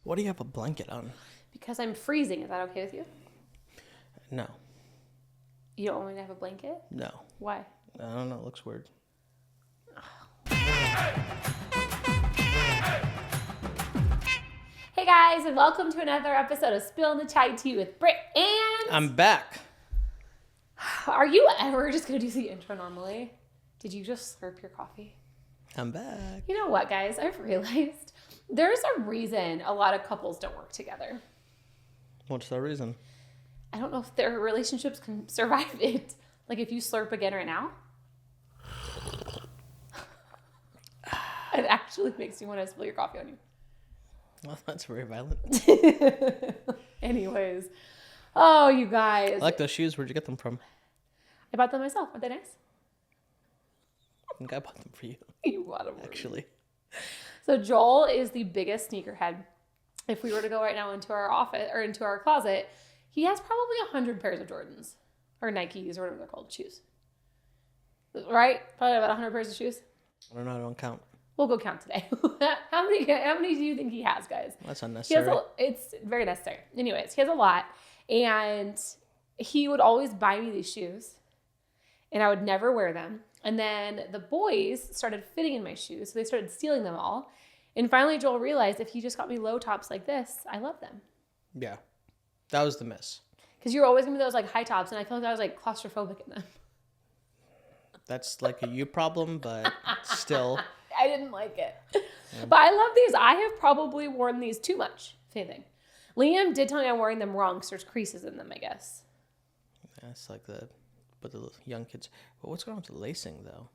What do you have a blanket on? Because I'm freezing. Is that okay with you? No. You don't want me to have a blanket? No. Why? I don't know. It looks weird. Hey guys, and welcome to another episode of Spilling the Chai Tea with Britt and... I'm back. Are you ever just going to do the intro normally? Did you just slurp your coffee? I'm back. You know what, guys? I've realized there's a reason a lot of couples don't work together. What's the reason? I don't know if their relationships can survive it. Like if you slurp again right now. It actually makes me want to spill your coffee on you. Well, that's very violent. Anyways. Oh, you guys. I like those shoes. Where'd you get them from? I bought them myself. Aren't they nice? I think I bought them for you. You bought them. Actually. So Joel is the biggest sneakerhead. If we were to go right now into our office or into our closet, he has probably 100 pairs of Jordans or Nikes or whatever they're called, shoes. Right? Probably about 100 pairs of shoes. I don't know. I don't count. We'll go count today. How many do you think he has, guys? That's unnecessary. It's very necessary. Anyways, he has a lot. And he would always buy me these shoes. And I would never wear them. And then the boys started fitting in my shoes. So they started stealing them all. And finally, Joel realized if he just got me low tops like this, I love them. Yeah. That was the miss. Because you were always going to be those like high tops. And I feel like I was like claustrophobic in them. That's like a you problem, but still. I didn't like it. Yeah. But I love these. I have probably worn these too much, if anything. Liam did tell me I'm wearing them wrong because there's creases in them, I guess. Yeah, it's like the young kids. But what's going on with the lacing, though?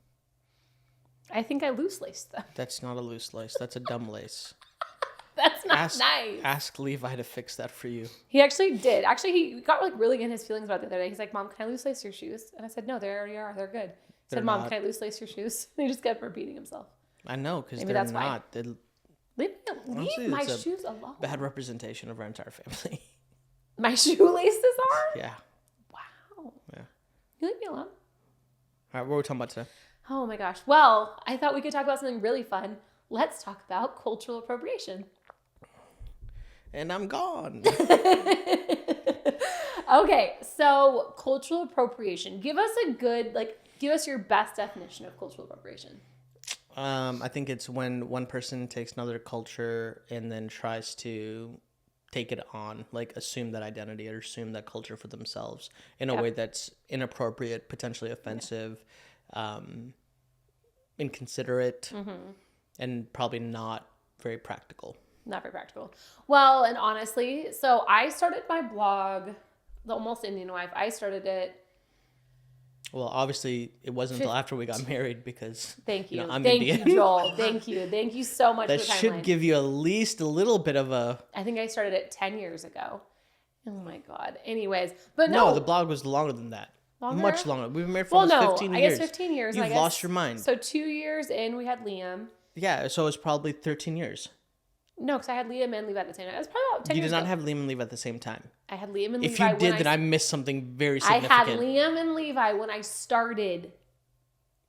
I think I loose laced them. That's not a loose lace. That's a dumb lace. That's not nice. Ask Levi to fix that for you. He actually did. Actually, he got like really in his feelings about it the other day. He's like, "Mom, can I loose lace your shoes?" And I said, "No, they already are. They're good." He said, "Mom, can I loose lace your shoes?" And he just kept repeating himself. I know, because they're not. Leave my shoes alone. Bad representation of our entire family. My shoelaces are? Yeah. Wow. Yeah. You leave me alone. All right, what are we talking about today? Oh my gosh. Well, I thought we could talk about something really fun. Let's talk about cultural appropriation. And I'm gone. Okay, so cultural appropriation. Give us your best definition of cultural appropriation. I think it's when one person takes another culture and then tries to take it on, like assume that identity or assume that culture for themselves in a way that's inappropriate, potentially offensive, inconsiderate, and probably not very practical. Not very practical. Well, and honestly, so I started my blog, The Almost Indian Wife. I started it. Well, obviously, it wasn't until after we got married because thank you. I'm Thank Indian. you, Joel. Thank you so much. That for the should timeline. give you at least a little bit of a. I think I started it 10 years ago. Oh my God. Anyways, but no, the blog was longer than that. Longer? Much longer. We've been married for almost 15 years. I guess 15 years. You've lost your mind. So 2 years in, we had Liam. Yeah, so it's probably 13 years. No, because I had Liam and Levi at the same time. It was probably about 10 You years did not ago. have Liam and Levi at the same time. I had Liam and Levi. If you did, then I missed something very significant. I had Liam and Levi when I started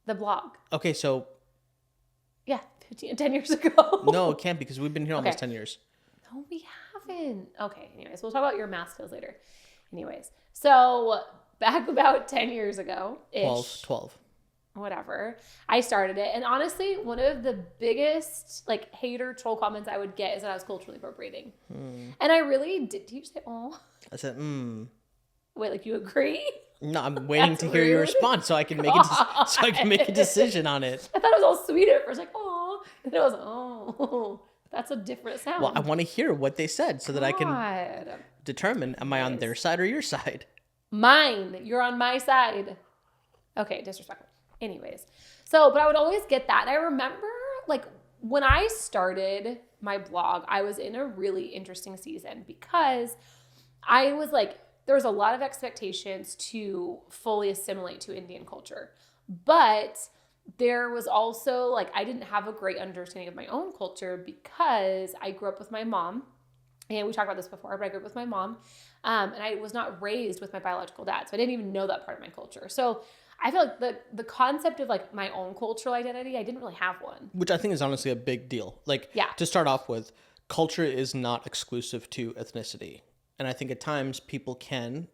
the blog. Okay, so... Yeah, 10 years ago. No, it can't because we've been here almost 10 years. No, we haven't. Okay, anyways, we'll talk about your math skills later. Anyways, so back about 10 years ago-ish. 12. Whatever. I started it. And honestly, one of the biggest hater troll comments I would get is that I was culturally appropriating. And I really did. Did you say, oh? I said, Wait, you agree? No, I'm waiting to hear your response so I can make a decision on it. I thought it was all sweet at first, like, oh. And it was, oh. That's a different sound. Well, I want to hear what they said so that I can determine, am I on their side or your side? Mine. You're on my side. Okay, disrespectful. Anyways, but I would always get that. And I remember when I started my blog, I was in a really interesting season because I was there was a lot of expectations to fully assimilate to Indian culture, but there was also I didn't have a great understanding of my own culture because I grew up with my mom. And we talked about this before, but I grew up with my mom. And I was not raised with my biological dad. So I didn't even know that part of my culture. So I feel like the concept of my own cultural identity, I didn't really have one. Which I think is honestly a big deal. To start off with, culture is not exclusive to ethnicity. And I think at times people can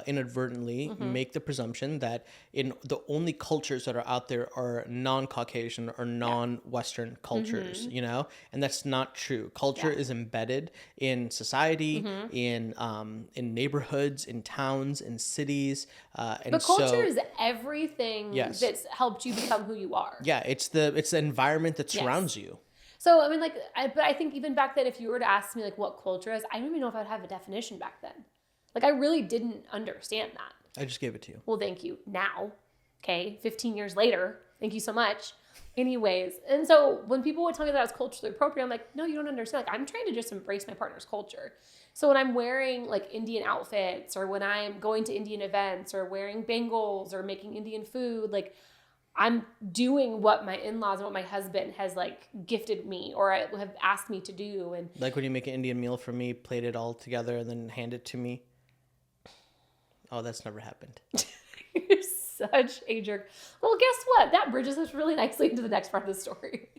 inadvertently make the presumption that in the only cultures that are out there are non-Caucasian or non-Western cultures, you know, and that's not true. Culture is embedded in society, in neighborhoods, in towns, in cities, and But culture is everything that's helped you become who you are. Yeah, it's the environment that surrounds you. So, I mean, like, but I think even back then, if you were to ask me, like, what culture is, I don't even know if I'd have a definition back then. Like, I really didn't understand that. I just gave it to you. Well, thank you. Now, okay, 15 years later, thank you so much. Anyways, and so when people would tell me that I was culturally appropriate, I'm like, no, you don't understand. Like, I'm trying to just embrace my partner's culture. So when I'm wearing, like, Indian outfits, or when I'm going to Indian events, or wearing bangles, or making Indian food, like, I'm doing what my in-laws and what my husband has, like, gifted me or have asked me to do. And like when you make an Indian meal for me, plate it all together, and then hand it to me. Oh, that's never happened. You're such a jerk. Well, guess what? That bridges us really nicely into the next part of the story.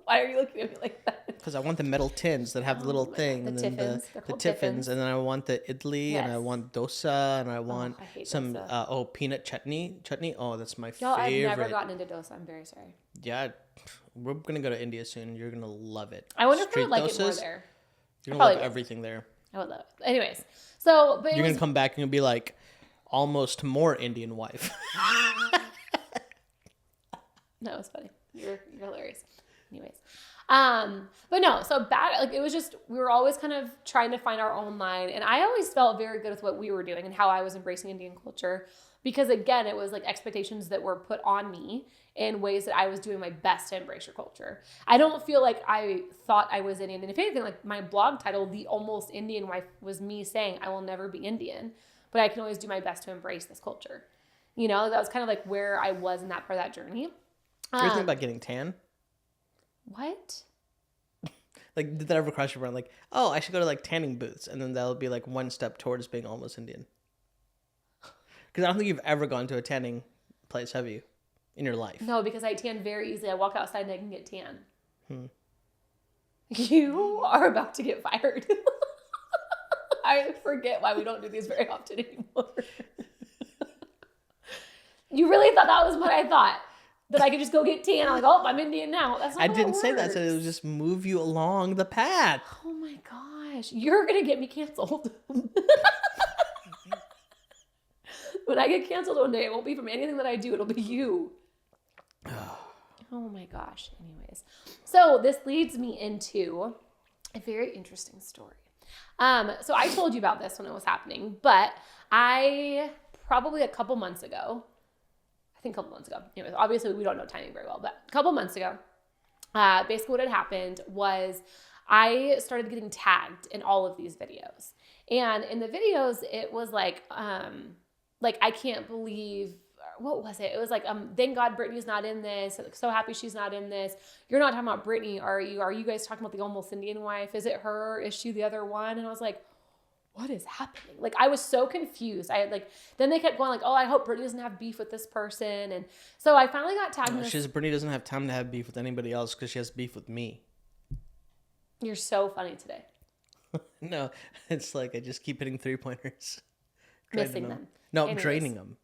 Why are you looking at me like that? Because I want the metal tins that have the little thing. The and tiffins. then They're the called tiffins. And then I want the idli, and I want dosa, and I want I hate some, dosa. Peanut chutney. Oh, that's my Y'all, favorite. I've never gotten into dosa. I'm very sorry. Yeah, we're going to go to India soon. You're going to love it. I wonder if I Street would like it more dosas, there. You're going to love everything there. I would love it. Anyways, so, but You're going to come back and you'll be like, almost more Indian wife. No, it's funny. You're hilarious. Anyways. But no, so bad, like, it was just, we were always kind of trying to find our own line. And I always felt very good with what we were doing and how I was embracing Indian culture. Because again, it was like expectations that were put on me in ways that I was doing my best to embrace your culture. I don't feel like I thought I was Indian. And if anything, like my blog title, The Almost Indian Wife, was me saying, I will never be Indian, but I can always do my best to embrace this culture. You know, that was kind of like where I was in that part of that journey. You're thinking about getting tan? What? Like, did that ever cross your mind? Like, oh, I should go to like tanning booths, and then that'll be like one step towards being almost Indian. Because I don't think you've ever gone to a tanning place, have you, in your life? No, because I tan very easily. I walk outside and I can get tan. You are about to get fired. I forget why we don't do these very often anymore. You really thought that was what I thought? That I could just go get tan? I'm like, oh, I'm Indian now. That's not I how didn't that say that. I works. said it would just move you along the path. Oh my gosh. You're going to get me canceled. When I get canceled one day, it won't be from anything that I do. It'll be you. Oh my gosh. Anyways. So this leads me into a very interesting story. So I told you about this when it was happening, but I probably a couple months ago, anyways, obviously we don't know timing very well, but a couple months ago, basically what had happened was I started getting tagged in all of these videos. And in the videos, it was like I can't believe, what was it? It was like, thank God Brittany's not in this. Like, so happy she's not in this. You're not talking about Brittany, are you? Are you guys talking about the almost Indian wife? Is it her? Is she the other one? And I was like, what is happening? Like, I was so confused. Then they kept going like, oh, I hope Brittany doesn't have beef with this person. And so I finally got tagged in this. Brittany doesn't have time to have beef with anybody else because she has beef with me. You're so funny today. No, it's like I just keep hitting 3-pointers. Missing them. No, Anyways. draining them.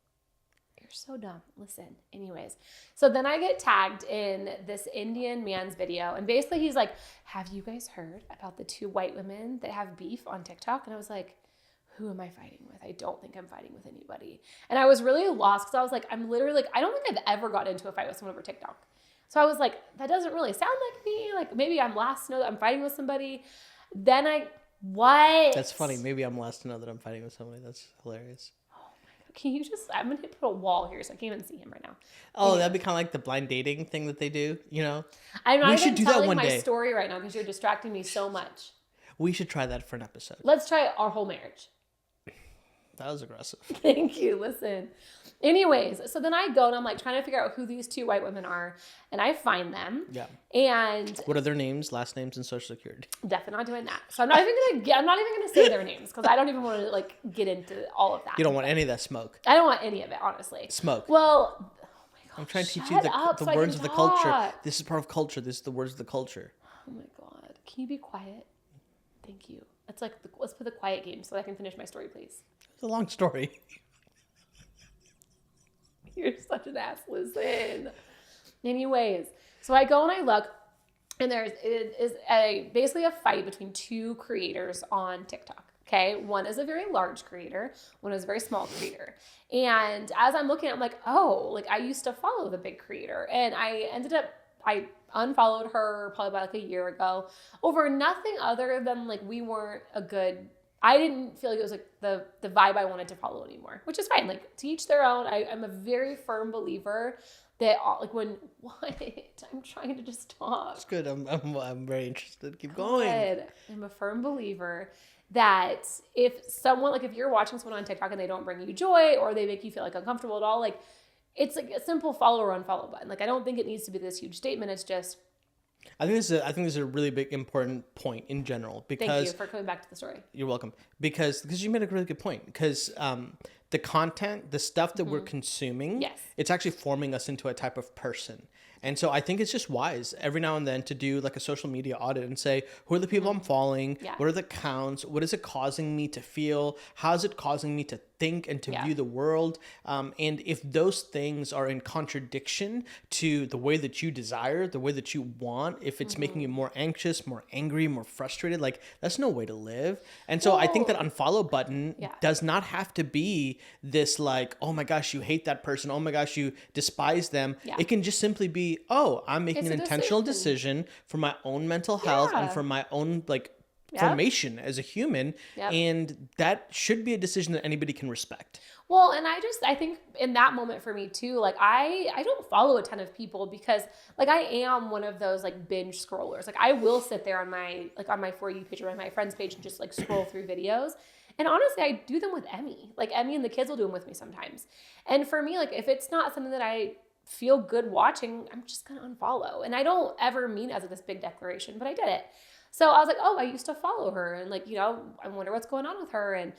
You're so dumb. Listen. Anyways. So then I get tagged in this Indian man's video. And basically he's like, have you guys heard about the 2 white women that have beef on TikTok? And I was like, who am I fighting with? I don't think I'm fighting with anybody. And I was really lost because I was like, I'm literally like, I don't think I've ever gotten into a fight with someone over TikTok. So I was like, that doesn't really sound like me. Like, maybe I'm last to know that I'm fighting with somebody. Then what? That's funny. Maybe I'm last to know that I'm fighting with somebody. That's hilarious. Can you just, I'm going to put a wall here so I can't even see him right now. Oh, that'd be kind of like the blind dating thing that they do, you know? I'm not We even should do that telling one my day. story right now because you're distracting me so much. We should try that for an episode. Let's try our whole marriage. That was aggressive. Thank you. Listen. Anyways, so then I go and I'm like trying to figure out who these 2 white women are, and I find them. Yeah. And What are their names, last names, and social security? definitely not doing that. So I'm not even gonna say their names because I don't even want to like get into all of that. You don't want any of that smoke. I don't want any of it, honestly. Smoke. Well, oh my God, I'm trying to teach you shut the up so I words can of the culture. talk. This is part of culture. This is the words of the culture. Oh my God. Can you be quiet? Thank you. It's like, let's play the quiet game so I can finish my story, please. It's a long story. You're such an ass. Listen. Anyways, so I go and I look, and it is basically a fight between two creators on TikTok. Okay, one is a very large creator, one is a very small creator. And as I'm looking, I'm like, oh, like I used to follow the big creator, and I unfollowed her probably about like a year ago over nothing other than like we weren't a good. I didn't feel like it was like the vibe I wanted to follow anymore, which is fine. Like to each their own. I'm a very firm believer that like when what I'm trying to just talk. It's good. I'm very interested. Keep going. Good. I'm a firm believer that if you're watching someone on TikTok and they don't bring you joy or they make you feel like uncomfortable at all, like it's like a simple follow or unfollow button. Like I don't think it needs to be this huge statement. It's just. I think this is a really big important point in general because. Thank you for coming back to the story. You're welcome. Because you made a really good point. Because the content, the stuff that we're consuming, yes, it's actually forming us into a type of person. And so I think it's just wise every now and then to do like a social media audit and say, who are the people I'm following? Yeah. What are the counts? What is it causing me to feel? How is it causing me to think and to view the world? And if those things are in contradiction to the way that you desire, the way that you want, if it's making you more anxious, more angry, more frustrated, like that's no way to live. And so I think that unfollow button does not have to be this like, oh my gosh, you hate that person. Oh my gosh, you despise them. Yeah. It can just simply be, oh, I'm making an intentional decision for my own mental health and for my own like formation as a human. And that should be a decision that anybody can respect. Well, and I think in that moment for me too, like I don't follow a ton of people because like I am one of those like binge scrollers. Like I will sit there on my For You page or on my friend's page and just like scroll through videos. And honestly, I do them with Emmy. Like Emmy and the kids will do them with me sometimes. And for me, like if it's not something that I feel good watching, I'm just going to unfollow. And I don't ever mean as this big declaration, but I did it. So I was like, oh, I used to follow her. And like, I wonder what's going on with her. And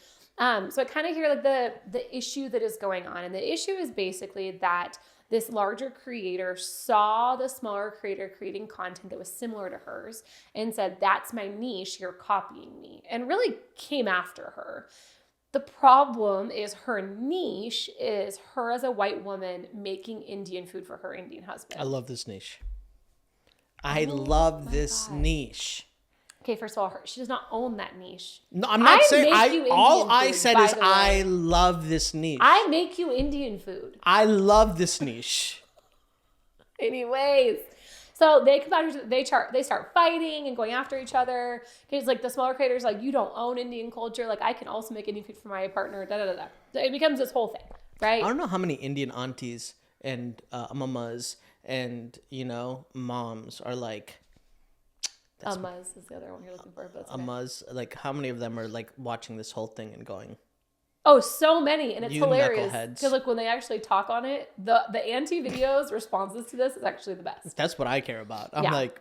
so I kind of hear like the issue that is going on. And the issue is basically that this larger creator saw the smaller creator creating content that was similar to hers and said, that's my niche, you're copying me, and really came after her. The problem is her niche is her as a white woman making Indian food for her Indian husband. I love this niche. I love this niche. Okay, first of all, she does not own that niche. No, I'm not saying all I said is I love this niche. I make you Indian food. I love this niche. Anyways, so they come out, they start fighting and going after each other. Because like the smaller creators, like you don't own Indian culture. Like I can also make Indian food for my partner. Da da da da. So it becomes this whole thing, right? I don't know how many Indian aunties and mamas and moms are like. Amaz is the other one you're looking for. But Amaz, like how many of them are like watching this whole thing and going? Oh, so many, and it's you hilarious knuckleheads. because like when they actually talk on it, the anti videos responses to this is actually the best. That's what I care about. I'm like,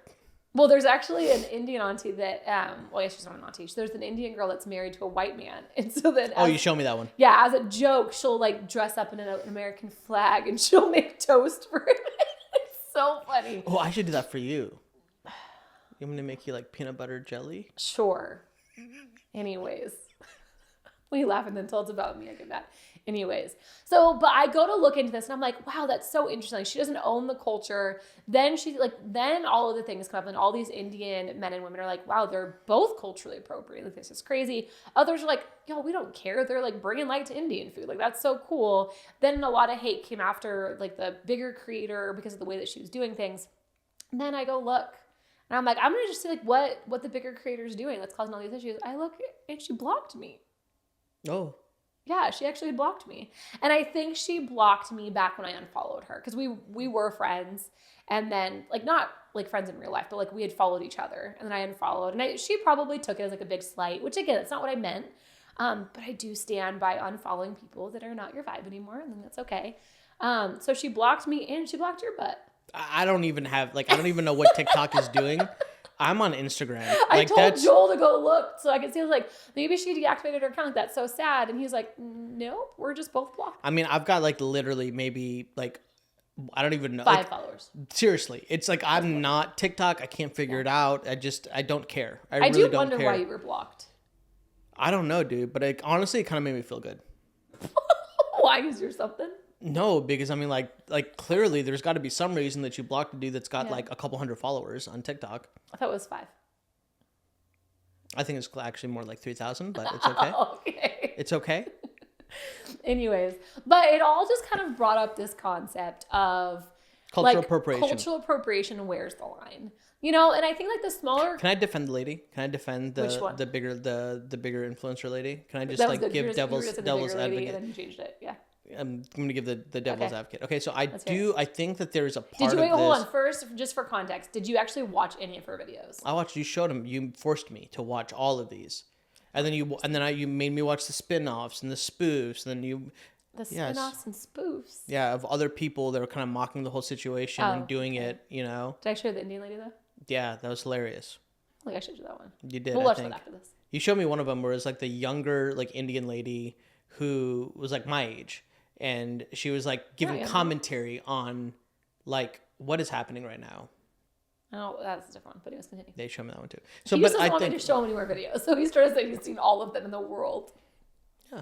well, there's actually an Indian auntie that, well, I guess she's not an auntie. There's an Indian girl that's married to a white man, and so then you show me that one. Yeah, as a joke, she'll like dress up in an American flag and she'll make toast for him. It's so funny. Oh, I should do that for you. You want me to make you like peanut butter jelly? Sure. Anyways. We laugh and then until it's about me, I get that. Anyways. So, but I go to look into this and I'm like, wow, that's so interesting. Like, she doesn't own the culture. Then then all of the things come up and all these Indian men and women are like, wow, they're both culturally appropriate. Like, this is crazy. Others are like, yo, we don't care. They're like bringing light to Indian food. Like, that's so cool. Then a lot of hate came after like the bigger creator because of the way that she was doing things. And then I go look. And I'm like, I'm going to just see like what the bigger creator is doing that's causing all these issues. I look and she blocked me. Oh. Yeah, she actually blocked me. And I think she blocked me back when I unfollowed her because we were friends. And then like not like friends in real life, but like we had followed each other. And then I unfollowed. And she probably took it as like a big slight, which again, it's not what I meant. But I do stand by unfollowing people that are not your vibe anymore. And then that's okay. So she blocked me and she blocked your butt. I don't even know what TikTok is doing. I'm on Instagram. I told Joel to go look so I could see. I was like, maybe she deactivated her account. That's so sad. And he's like, nope, we're just both blocked. I mean, I've got like literally maybe like I don't even know. 5 followers. Seriously, it's like I'm not TikTok. I can't figure it out. I don't care. I really do don't wonder care. why you were blocked. I don't know, dude. But honestly, it kind of made me feel good. Why? Is there something? No, because I mean, like clearly, there's got to be some reason that you blocked a dude that's got like a couple hundred followers on TikTok. I thought it was 5. I think it's actually more like 3,000, but it's okay. Okay. It's okay. Anyways, but it all just kind of brought up this concept of Cultural appropriation. Cultural appropriation. Where's the line? You know, and I think like the smaller. Can I defend the lady? Can I defend Which one? the bigger influencer lady? Can I just That was like good. give You were devil's just in the bigger lady, advocate? and then you changed it. Yeah. I'm going to give the devil's advocate. Okay, so I think that there's a part Did you of hold this. on first, just for context? Did you actually watch any of her videos? I watched. You showed him. You forced me to watch all of these, and then you made me watch the spin-offs and the spoofs, and then The spin-offs and spoofs. Yeah, of other people that were kind of mocking the whole situation and doing it. You know. Did I show the Indian lady though? Yeah, that was hilarious. I think I showed you that one. You did. We'll watch that after this. You showed me one of them where it was like the younger like Indian lady who was like my age, and she was like giving commentary on like what is happening right now. Oh, that's a different one. But anyways, continue. They showed me that one too. So, He but just doesn't I want me think to show him any more videos. So he started saying he's seen all of them in the world. yeah.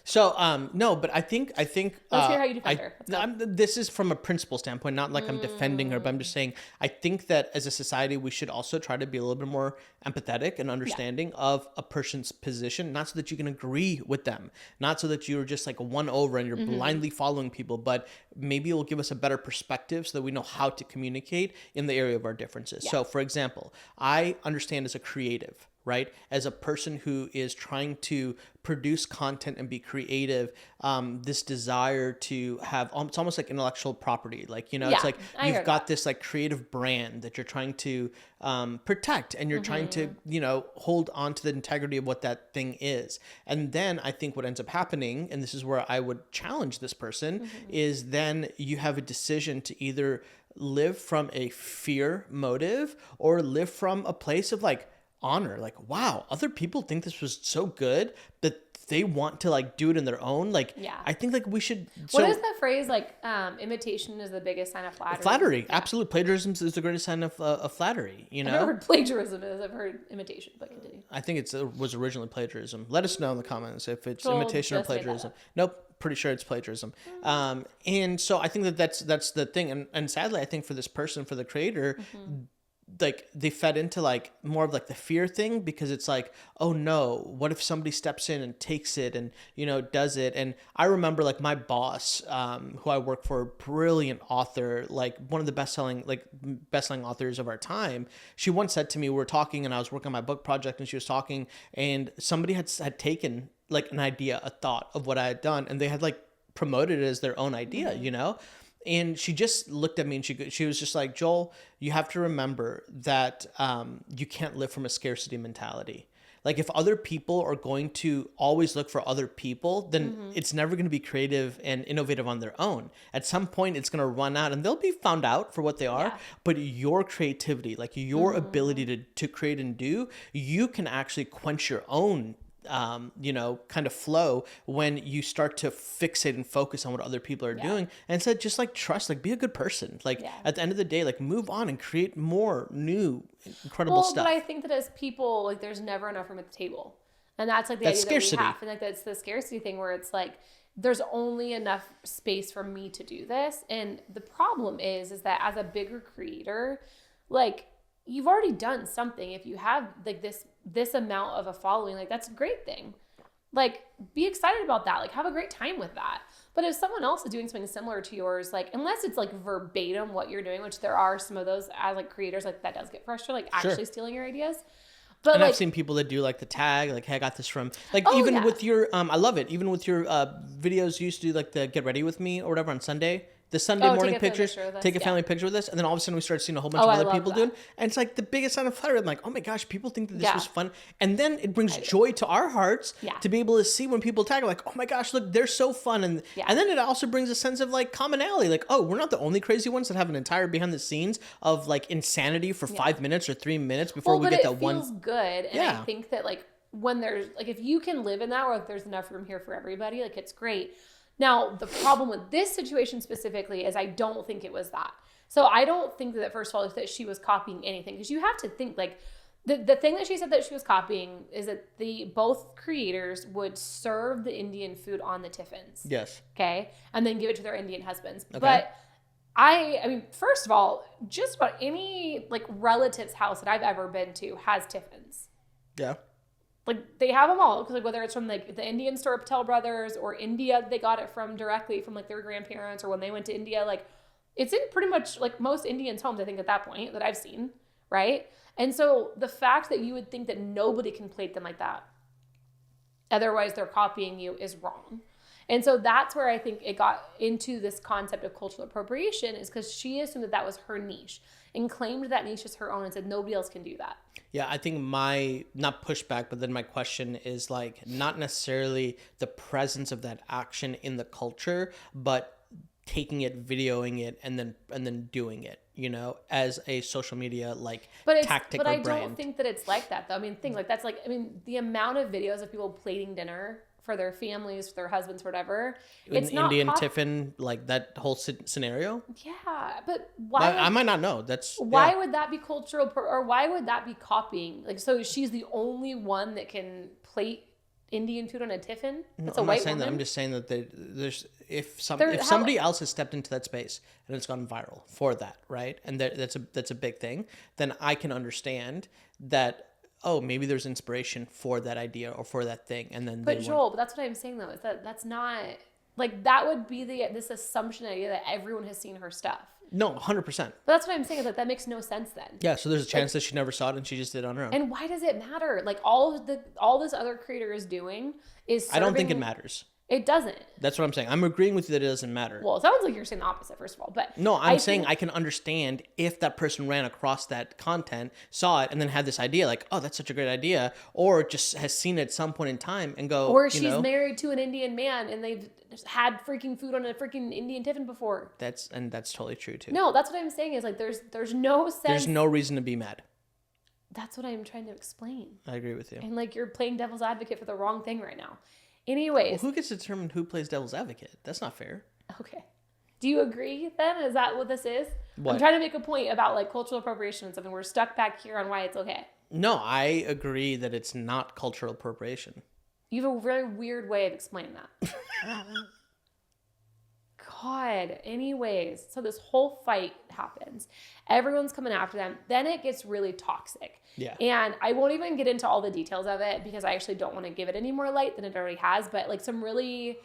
So no, but I think Let's hear how you defend her. This is from a principle standpoint, not like I'm defending her, but I'm just saying I think that as a society we should also try to be a little bit more empathetic and understanding of a person's position, not so that you can agree with them, not so that you're just like won over and you're blindly following people, but maybe it will give us a better perspective so that we know how to communicate in the area of our differences. So for example, I understand as a creative, right? As a person who is trying to produce content and be creative, this desire to have, it's almost like intellectual property. Like, you know, it's like you've got this like creative brand that you're trying to protect and you're trying to, you know, hold on to the integrity of what that thing is. And then I think what ends up happening, and this is where I would challenge this person, is then you have a decision to either live from a fear motive or live from a place of like, honor, like, wow, other people think this was so good that they want to like do it in their own. Like, I think like we should. What is the phrase? Like, imitation is the biggest sign of flattery. Flattery, absolute plagiarism is the greatest sign of flattery. You know, I've never heard plagiarism is. I've heard imitation, but continue. I think it was originally plagiarism. Let us know in the comments if it's imitation or plagiarism. Nope, pretty sure it's plagiarism. And so I think that's the thing. And sadly, I think for this person, for the creator. Like they fed into like more of like the fear thing because it's like, oh no, what if somebody steps in and takes it and, you know, does it? And I remember like my boss, who I work for, brilliant author, like one of the best-selling authors of our time. She once said to me, we were talking and I was working on my book project and she was talking and somebody had taken like an idea, a thought of what I had done and they had like promoted it as their own idea, you know? And she just looked at me and she was just like, Joel, you have to remember that you can't live from a scarcity mentality. Like if other people are going to always look for other people, then it's never going to be creative and innovative on their own. At some point, it's going to run out and they'll be found out for what they are. But your creativity, like your ability to create and do, you can actually quench your own you know, kind of flow when you start to fixate and focus on what other people are doing. And instead, just like trust, like be a good person. Like at the end of the day, like move on and create more new, incredible stuff. But I think that as people, like there's never enough room at the table. And that's like the idea scarcity. That we have. And like that's the scarcity thing where it's like, there's only enough space for me to do this. And the problem is that as a bigger creator, like you've already done something. If you have like this amount of a following, like that's a great thing. Like be excited about that. Like have a great time with that. But if someone else is doing something similar to yours, like unless it's like verbatim what you're doing, which there are some of those as like creators, like that does get frustrating, like actually stealing your ideas. But and like, I've seen people that do like the tag, like, hey, I got this from like with your I love it. Even with your videos, you used to do like the get ready with me or whatever on Sunday. The Sunday morning pictures, take a family picture with us, and then all of a sudden we start seeing a whole bunch of other people doing, and it's like the biggest sign of flattery. I'm like, oh my gosh, people think that this was fun, and then it brings joy to our hearts to be able to see when people tag, like, oh my gosh, look, they're so fun, and then it also brings a sense of like commonality, like, oh, we're not the only crazy ones that have an entire behind the scenes of like insanity for 5 minutes or 3 minutes before we get that one. It feels good, and I think that like when there's like if you can live in that, where like, there's enough room here for everybody, like it's great. Now, the problem with this situation specifically is I don't think it was that. So I don't think that, first of all, that she was copying anything, because you have to think, like, the thing that she said that she was copying is that both creators would serve the Indian food on the tiffins. Yes. Okay? And then give it to their Indian husbands. Okay. But I mean, first of all, just about any, like, relative's house that I've ever been to has tiffins. Yeah. Like, they have them all, because, like, whether it's from, like, the Indian store Patel Brothers or India, they got it from directly from, like, their grandparents, or when they went to India. Like, it's in pretty much, like, most Indians' homes, I think, at that point that I've seen, right? And so the fact that you would think that nobody can plate them like that, otherwise they're copying you, is wrong. And so that's where I think it got into this concept of cultural appropriation, is because she assumed that that was her niche and claimed that niche as her own and said nobody else can do that. Yeah, I think not pushback, but then my question is, like, not necessarily the presence of that action in the culture, but taking it, videoing it, and then doing it, you know, as a social media, like, tactic or brand. But I don't think that it's like that, though. I mean, that's like, I mean, the amount of videos of people plating dinner for their families, for their husbands, whatever. It's not Indian tiffin, like that whole scenario. Yeah, but why? I might not know. Why would that be cultural, or why would that be copying? Like, so she's the only one that can plate Indian food on a tiffin? That's I'm a white not saying woman? that. I'm just saying that there's if somebody else has stepped into that space and it's gone viral for that, right? And that's a big thing. Then I can understand that. Oh, maybe there's inspiration for that idea or for that thing, and then. But Joel, but that's what I'm saying though. Is that's not, like, that would be this assumption idea that everyone has seen her stuff. No, 100%. But that's what I'm saying, is that makes no sense then. Yeah, so there's a chance that she never saw it and she just did it on her own. And why does it matter? Like, all this other creator is doing is serving, I don't think it matters. It doesn't. That's what I'm saying. I'm agreeing with you that it doesn't matter. Well, it sounds like you're saying the opposite, first of all. But no, I'm saying I can understand if that person ran across that content, saw it, and then had this idea, like, oh, that's such a great idea, or just has seen it at some point in time and go, or she's married to an Indian man and they've had freaking food on a freaking Indian tiffin before. That's totally true too. No, that's what I'm saying, is like there's no sense. There's no reason to be mad. That's what I'm trying to explain. I agree with you. And, like, you're playing devil's advocate for the wrong thing right now. Anyways. Well, who gets to determine who plays devil's advocate? That's not fair. Okay. Do you agree then? Is that what this is? What? I'm trying to make a point about, like, cultural appropriation and something. We're stuck back here on why it's okay. No, I agree that it's not cultural appropriation. You have a very weird way of explaining that. God. Anyways, so this whole fight happens. Everyone's coming after them. Then it gets really toxic. Yeah. And I won't even get into all the details of it because I actually don't want to give it any more light than it already has. But, like, some really,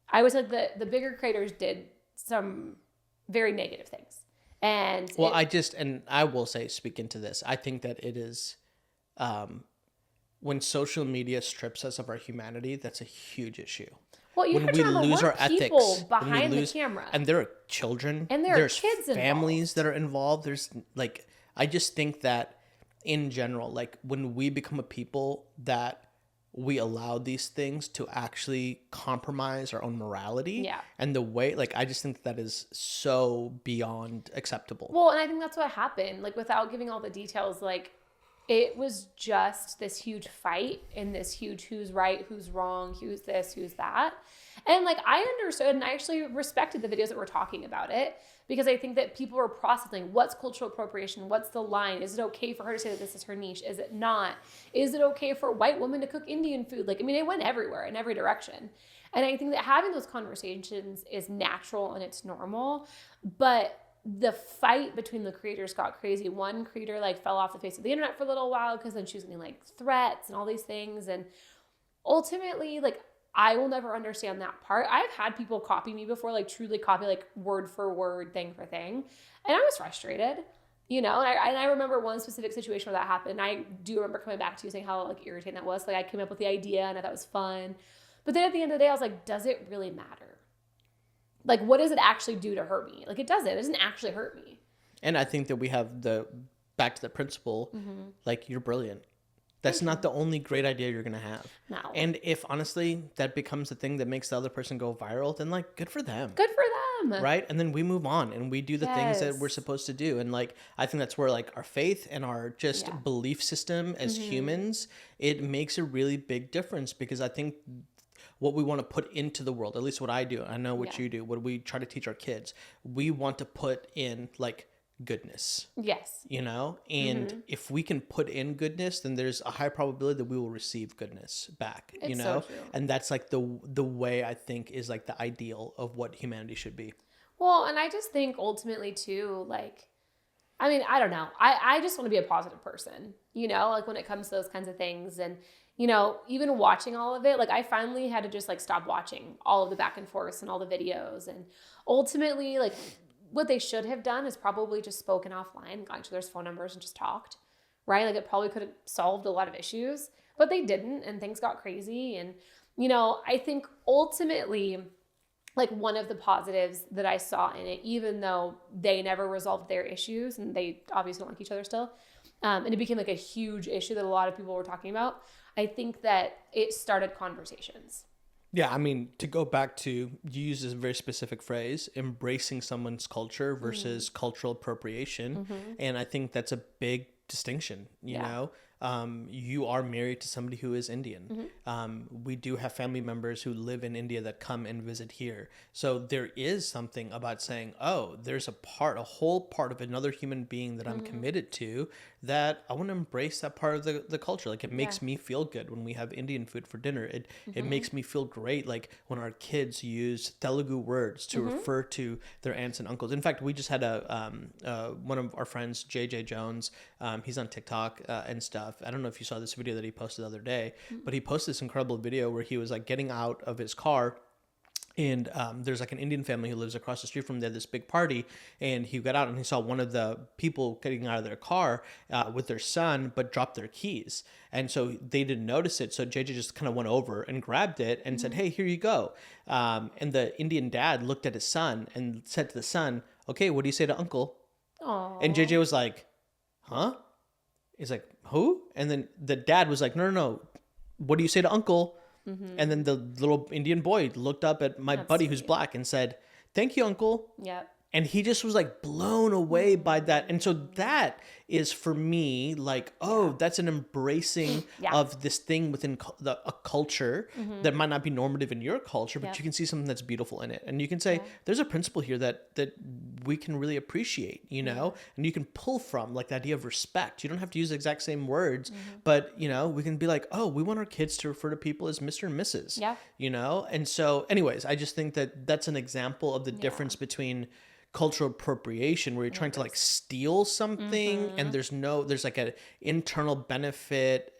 I would say the bigger creators did some very negative things. And well, I will say, speak into this, I think that it is, when social media strips us of our humanity, that's a huge issue. Well, you when have we to remember, lose we're our people ethics behind the camera, and there are children, and there's kids families that are involved. There's, like, I just think that in general, like, when we become a people that we allow these things to actually compromise our own morality, and the way, like, I just think that is so beyond acceptable. Well, and I think that's what happened. Like, without giving all the details, like, it was just this huge fight and this huge who's right, who's wrong, who's this, who's that. And, like, I understood and I actually respected the videos that were talking about it, because I think that people were processing what's cultural appropriation, what's the line, is it okay for her to say that this is her niche, is it not, is it okay for a white woman to cook Indian food? Like, I mean, it went everywhere in every direction. And I think that having those conversations is natural and it's normal, but the fight between the creators got crazy. One creator, like, fell off the face of the internet for a little while because then she was getting, like, threats and all these things. And ultimately, like, I will never understand that part. I've had people copy me before, like, truly copy, like, word for word, thing for thing. And I was frustrated, you know? And I remember one specific situation where that happened. I do remember coming back to you saying how, like, irritating that was. Like, I came up with the idea and I thought it was fun. But then at the end of the day, I was like, does it really matter? Like, what does it actually do to hurt me? Like, it doesn't. It doesn't actually hurt me. And I think that we have back to the principle, like, you're brilliant. That's not the only great idea you're going to have. No. And if, honestly, that becomes the thing that makes the other person go viral, then, like, good for them. Good for them. Right? And then we move on and we do the things that we're supposed to do. And, like, I think that's where, like, our faith and our just belief system as humans, it makes a really big difference, because I think what we want to put into the world, at least what I do, I know what Yeah. you do, what we try to teach our kids, we want to put in like goodness, Yes. you know? And if we can put in goodness, then there's a high probability that we will receive goodness back, you It's know? so true. And that's like the way I think is like the ideal of what humanity should be. Well, and I just think ultimately too, like, I mean, I don't know. I just want to be a positive person, you know, like when it comes to those kinds of things. And, you know, even watching all of it, like I finally had to just like stop watching all of the back and forth and all the videos. And ultimately, like what they should have done is probably just spoken offline, got each other's phone numbers and just talked, right? Like it probably could have solved a lot of issues, but they didn't, and things got crazy. And, you know, I think ultimately, like one of the positives that I saw in it, even though they never resolved their issues and they obviously don't like each other still, and it became like a huge issue that a lot of people were talking about, I think that it started conversations. Yeah, I mean, to go back to, you use this very specific phrase, embracing someone's culture versus cultural appropriation. And I think that's a big distinction, you know? You are married to somebody who is Indian. We do have family members who live in India that come and visit here. So there is something about saying, oh, there's a whole part of another human being that I'm committed to, that I want to embrace that part of the culture. Like it makes me feel good when we have Indian food for dinner. It makes me feel great. Like when our kids use Telugu words to refer to their aunts and uncles. In fact, we just had one of our friends, JJ Jones, he's on TikTok and stuff. I don't know if you saw this video that he posted the other day, but he posted this incredible video where he was like getting out of his car, and there's like an Indian family who lives across the street from there, this big party, and he got out and he saw one of the people getting out of their car with their son, but dropped their keys. And so they didn't notice it. So JJ just kind of went over and grabbed it and said, hey, here you go. And the Indian dad looked at his son and said to the son, okay, what do you say to uncle? Aww. And JJ was like, huh? He's like, who? And then the dad was like, no. What do you say to uncle? And then the little Indian boy looked up at my buddy who's black and said, thank you, uncle. Yep. And he just was like blown away by that. And so that is for me like, oh, that's an embracing of this thing within a culture that might not be normative in your culture, but you can see something that's beautiful in it. And you can say, there's a principle here that we can really appreciate, you know, and you can pull from like the idea of respect. You don't have to use the exact same words, but, you know, we can be like, oh, we want our kids to refer to people as Mr. and Mrs., you know? And so anyways, I just think that that's an example of the difference between cultural appropriation, where you're trying to like steal something and there's like an internal benefit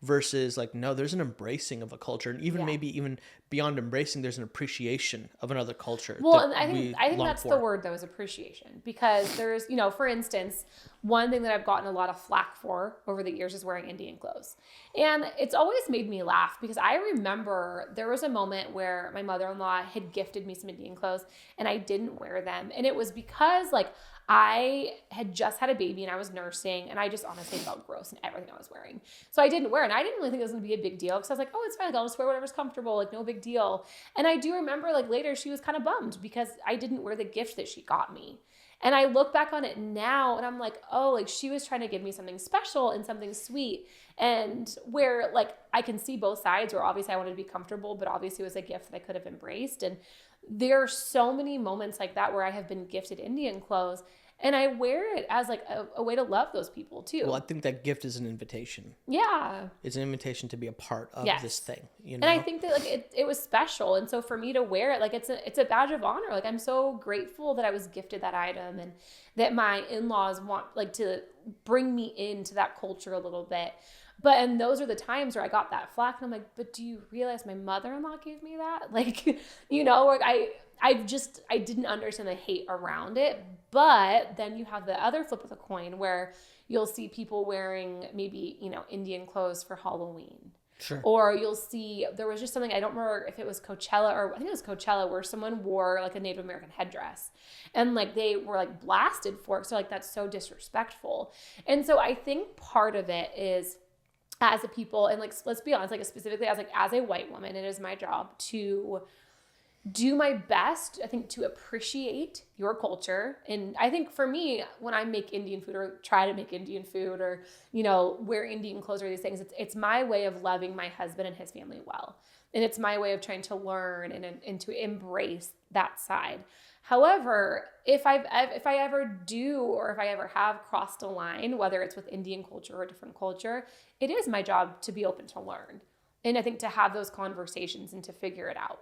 versus like, no, there's an embracing of a culture, and even maybe even beyond embracing, there's an appreciation of another culture. Well, and I think that's the word though, is appreciation, because there's, you know, for instance, one thing that I've gotten a lot of flack for over the years is wearing Indian clothes. And it's always made me laugh, because I remember there was a moment where my mother-in-law had gifted me some Indian clothes and I didn't wear them. And it was because like I had just had a baby and I was nursing, and I just honestly felt gross in everything I was wearing. So I didn't wear it. And I didn't really think it was going to be a big deal, because I was like, oh, it's fine. Like, I'll just wear whatever's comfortable. Like, no big deal. And I do remember like later she was kind of bummed because I didn't wear the gift that she got me. And I look back on it now and I'm like, oh, like she was trying to give me something special and something sweet. And where like I can see both sides, where obviously I wanted to be comfortable, but obviously it was a gift that I could have embraced. And there are so many moments like that where I have been gifted Indian clothes, and I wear it as like a way to love those people too. Well, I think that gift is an invitation. Yeah. It's an invitation to be a part of this thing, you know? And I think that like it was special. And so for me to wear it, like it's a badge of honor. Like I'm so grateful that I was gifted that item, and that my in-laws want like to bring me into that culture a little bit. And those are the times where I got that flack, and I'm like, but do you realize my mother-in-law gave me that? Like, you know, like I didn't understand the hate around it. But then you have the other flip of the coin, where you'll see people wearing maybe, you know, Indian clothes for Halloween. Sure. Or you'll see, there was just something, I don't remember if it was Coachella, or I think it was Coachella, where someone wore like a Native American headdress, and like they were like blasted for it. So like, that's so disrespectful. And so I think part of it is, as a people, and like, let's be honest, like specifically as a white woman, it is my job to do my best, I think, to appreciate your culture. And I think for me, when I make Indian food or try to make Indian food or, wear Indian clothes or these things, it's my way of loving my husband and his family well. And it's my way of trying to learn and to embrace that side. However, if I ever do, or if I ever have crossed a line, whether it's with Indian culture or a different culture, it is my job to be open to learn. And I think to have those conversations and to figure it out.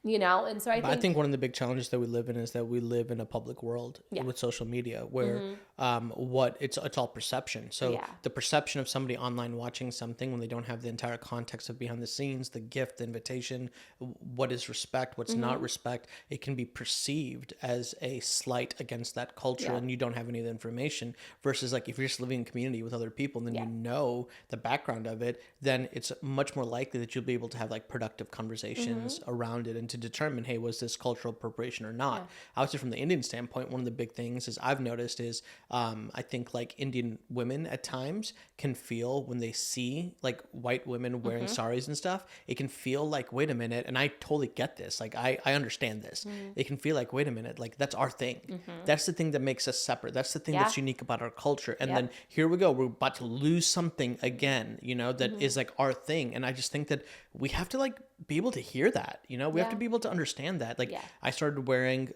And so I think one of the big challenges that we live in is that we live in a public world with social media where it's all perception. So the perception of somebody online watching something when they don't have the entire context of behind the scenes, the gift, the invitation, what is respect, what's not respect, it can be perceived as a slight against that culture and you don't have any of the information versus like if you're just living in community with other people and then you know the background of it, then it's much more likely that you'll be able to have like productive conversations around it and to determine, hey, was this cultural appropriation or not? I would say from the Indian standpoint, one of the big things is I've noticed is I think like Indian women at times can feel when they see like white women wearing saris and stuff, it can feel like, wait a minute, and I totally get this. Like I understand this. It can feel like, wait a minute, like that's our thing. That's the thing that makes us separate. That's the thing that's unique about our culture. And then here we go, we're about to lose something again, that is like our thing. And I just think that we have to like be able to hear that, we have to be able to understand that. Like I started wearing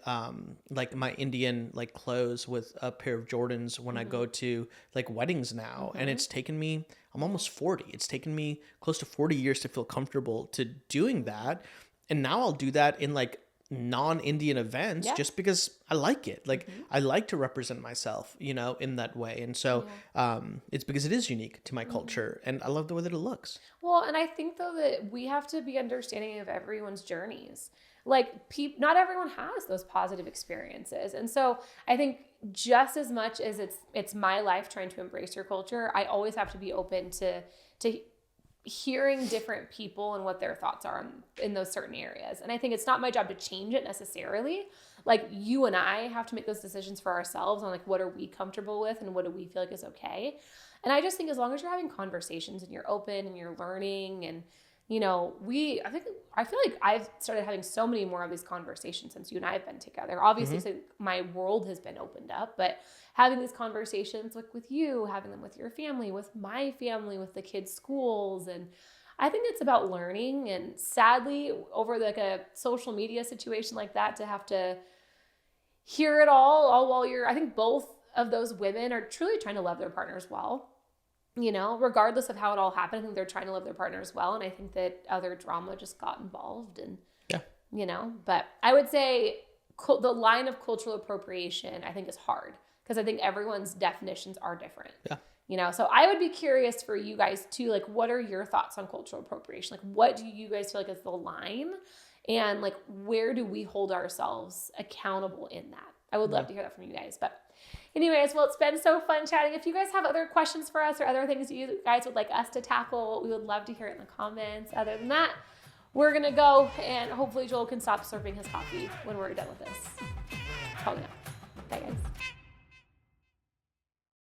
like my Indian like clothes with a pair of Jordans when I go to like weddings now. And it's taken me, I'm almost 40. It's taken me close to 40 years to feel comfortable to doing that. And now I'll do that in like non-Indian events just because I like it. Like I like to represent myself, in that way. And so it's because it is unique to my culture and I love the way that it looks. Well, and I think though that we have to be understanding of everyone's journeys. Like not everyone has those positive experiences. And so I think just as much as it's my life trying to embrace your culture, I always have to be open to hearing different people and what their thoughts are in those certain areas. And I think it's not my job to change it necessarily. Like you and I have to make those decisions for ourselves on like what are we comfortable with and what do we feel like is okay. And I just think as long as you're having conversations and you're open and you're learning and I feel like I've started having so many more of these conversations since you and I have been together. Obviously, so my world has been opened up, but having these conversations like with you, having them with your family, with my family, with the kids' schools. And I think it's about learning. And sadly, over like a social media situation like that, to have to hear it all while I think both of those women are truly trying to love their partners well. Regardless of how it all happened, I think they're trying to love their partners well. And I think that other drama just got involved and, but I would say the line of cultural appropriation, I think is hard because I think everyone's definitions are different. Yeah. So I would be curious for you guys too, like, what are your thoughts on cultural appropriation? Like, what do you guys feel like is the line? And like, where do we hold ourselves accountable in that? I would love to hear that from you guys, but anyways, well, it's been so fun chatting. If you guys have other questions for us or other things you guys would like us to tackle, we would love to hear it in the comments. Other than that, we're going to go and hopefully Joel can stop serving his coffee when we're done with this. Probably not. Bye, guys.